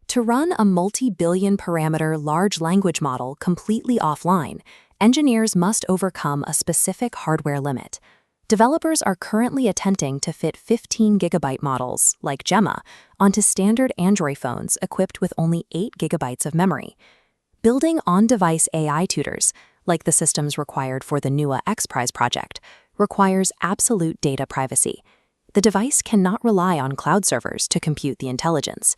To run a multi-billion parameter large language model completely offline, engineers must overcome a specific hardware limit. Developers are currently attempting to fit 15-gigabyte models, like Gemma, onto standard Android phones equipped with only 8 gigabytes of memory. Building on-device AI tutors, like the systems required for the NUA X Prize project, requires absolute data privacy. The device cannot rely on cloud servers to compute the intelligence.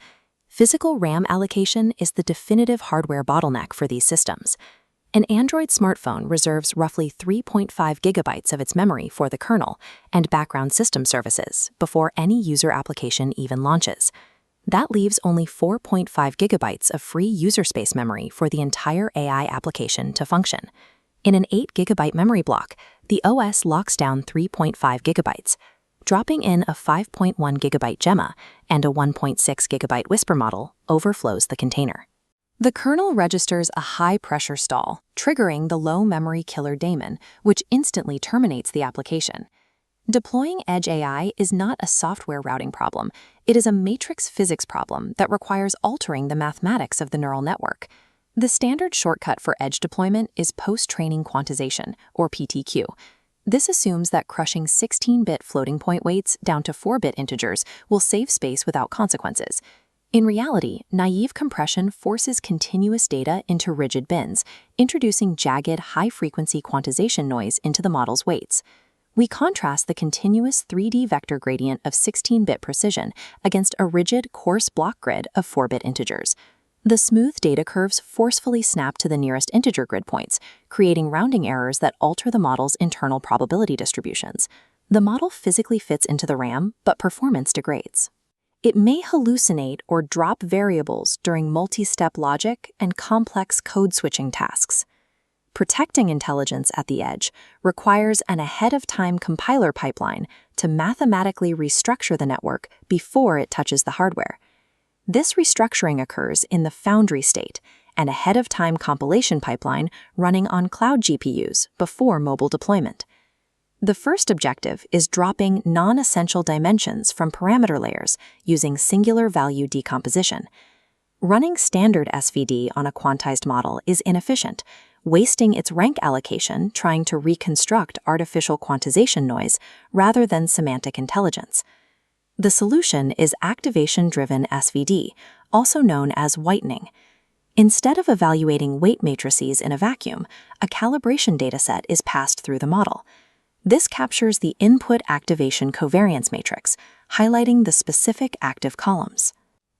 Physical RAM allocation is the definitive hardware bottleneck for these systems. An Android smartphone reserves roughly 3.5 gigabytes of its memory for the kernel and background system services before any user application even launches. That leaves only 4.5 gigabytes of free user space memory for the entire AI application to function. In an 8-gigabyte memory block, the OS locks down 3.5 gigabytes. Dropping in a 5.1 gigabyte Gemma and a 1.6 gigabyte Whisper model overflows the container. The kernel registers a high-pressure stall, triggering the low-memory killer daemon, which instantly terminates the application. Deploying Edge AI is not a software routing problem. It is a matrix physics problem that requires altering the mathematics of the neural network. The standard shortcut for edge deployment is post-training quantization, or PTQ. This assumes that crushing 16-bit floating point weights down to 4-bit integers will save space without consequences. In reality, naive compression forces continuous data into rigid bins, introducing jagged, high-frequency quantization noise into the model's weights. We contrast the continuous 3D vector gradient of 16-bit precision against a rigid, coarse block grid of 4-bit integers. The smooth data curves forcefully snap to the nearest integer grid points, creating rounding errors that alter the model's internal probability distributions. The model physically fits into the RAM, but performance degrades. It may hallucinate or drop variables during multi-step logic and complex code-switching tasks. Protecting intelligence at the edge requires an ahead-of-time compiler pipeline to mathematically restructure the network before it touches the hardware. This restructuring occurs in the foundry state, an ahead-of-time compilation pipeline running on cloud GPUs before mobile deployment. The first objective is dropping non-essential dimensions from parameter layers using singular value decomposition. Running standard SVD on a quantized model is inefficient, wasting its rank allocation trying to reconstruct artificial quantization noise rather than semantic intelligence. The solution is activation-driven SVD, also known as whitening. Instead of evaluating weight matrices in a vacuum, a calibration dataset is passed through the model. This captures the input activation covariance matrix, highlighting the specific active columns.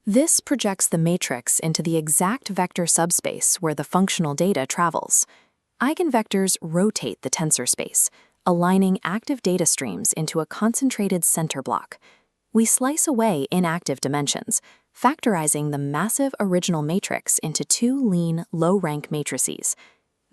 This projects the matrix into the exact vector subspace where the functional data travels. Eigenvectors rotate the tensor space, aligning active data streams into a concentrated center block. We slice away inactive dimensions, factorizing the massive original matrix into 2 lean, low-rank matrices.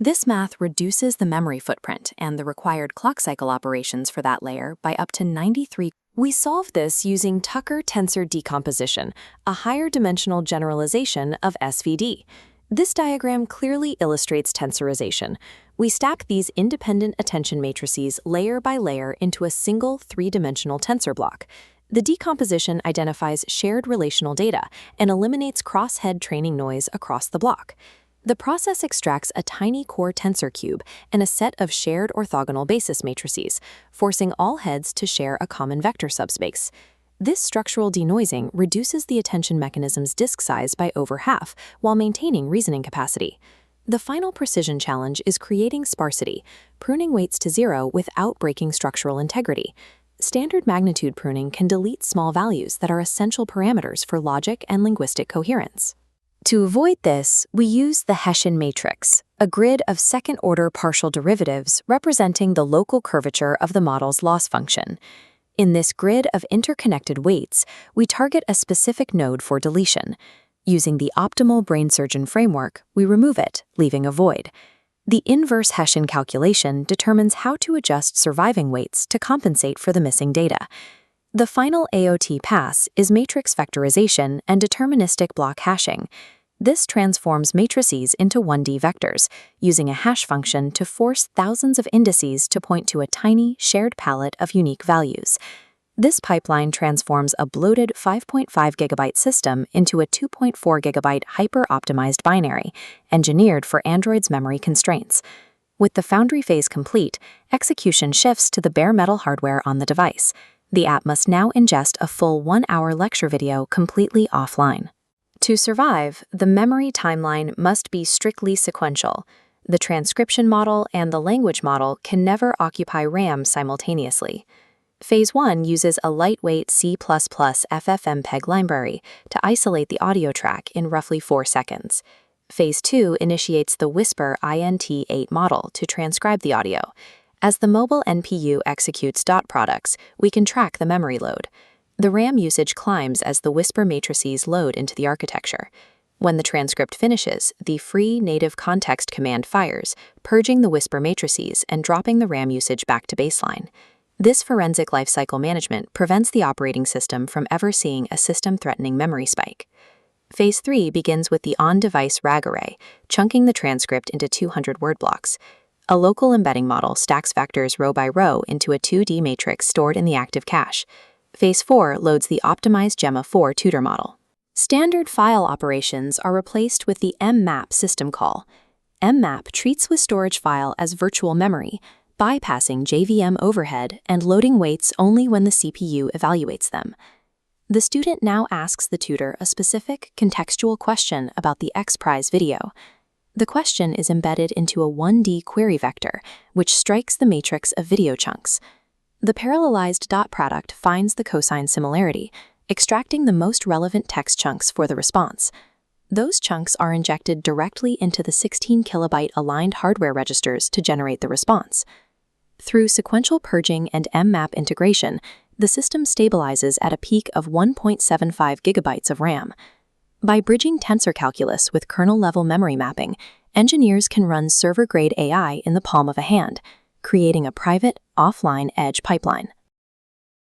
This math reduces the memory footprint and the required clock cycle operations for that layer by up to 93. We solve this using Tucker tensor decomposition, a higher dimensional generalization of SVD. This diagram clearly illustrates tensorization. We stack these independent attention matrices layer by layer into a single 3-dimensional tensor block. The decomposition identifies shared relational data and eliminates cross-head training noise across the block. The process extracts a tiny core tensor cube and a set of shared orthogonal basis matrices, forcing all heads to share a common vector subspace. This structural denoising reduces the attention mechanism's disk size by over half while maintaining reasoning capacity. The final precision challenge is creating sparsity, pruning weights to 0 without breaking structural integrity. Standard magnitude pruning can delete small values that are essential parameters for logic and linguistic coherence. To avoid this, we use the Hessian matrix, a grid of second-order partial derivatives representing the local curvature of the model's loss function. In this grid of interconnected weights, we target a specific node for deletion. Using the optimal brain surgeon framework, we remove it, leaving a void. The inverse Hessian calculation determines how to adjust surviving weights to compensate for the missing data. The final AOT pass is matrix vectorization and deterministic block hashing. This transforms matrices into 1D vectors, using a hash function to force thousands of indices to point to a tiny, shared palette of unique values. This pipeline transforms a bloated 5.5 gigabyte system into a 2.4 gigabyte hyper-optimized binary, engineered for Android's memory constraints. With the Foundry phase complete, execution shifts to the bare metal hardware on the device. The app must now ingest a full 1-hour lecture video completely offline. To survive, the memory timeline must be strictly sequential. The transcription model and the language model can never occupy RAM simultaneously. Phase 1 uses a lightweight C++ FFmpeg library to isolate the audio track in roughly 4 seconds. Phase 2 initiates the Whisper INT8 model to transcribe the audio. As the mobile NPU executes dot products, we can track the memory load. The RAM usage climbs as the Whisper matrices load into the architecture. When the transcript finishes, the free native context command fires, purging the Whisper matrices and dropping the RAM usage back to baseline. This forensic lifecycle management prevents the operating system from ever seeing a system-threatening memory spike. Phase 3 begins with the on-device RAG array, chunking the transcript into 200 word blocks. A local embedding model stacks vectors row by row into a 2D matrix stored in the active cache. Phase 4 loads the optimized Gemma 4 tutor model. Standard file operations are replaced with the mmap system call. Mmap treats with storage file as virtual memory, bypassing JVM overhead and loading weights only when the CPU evaluates them. The student now asks the tutor a specific contextual question about the XPRIZE video. The question is embedded into a 1D query vector, which strikes the matrix of video chunks. The parallelized dot product finds the cosine similarity, extracting the most relevant text chunks for the response. Those chunks are injected directly into the 16 kilobyte aligned hardware registers to generate the response. Through sequential purging and mmap integration, the system stabilizes at a peak of 1.75 gigabytes of RAM. By bridging tensor calculus with kernel-level memory mapping, engineers can run server-grade AI in the palm of a hand, creating a private, offline edge pipeline.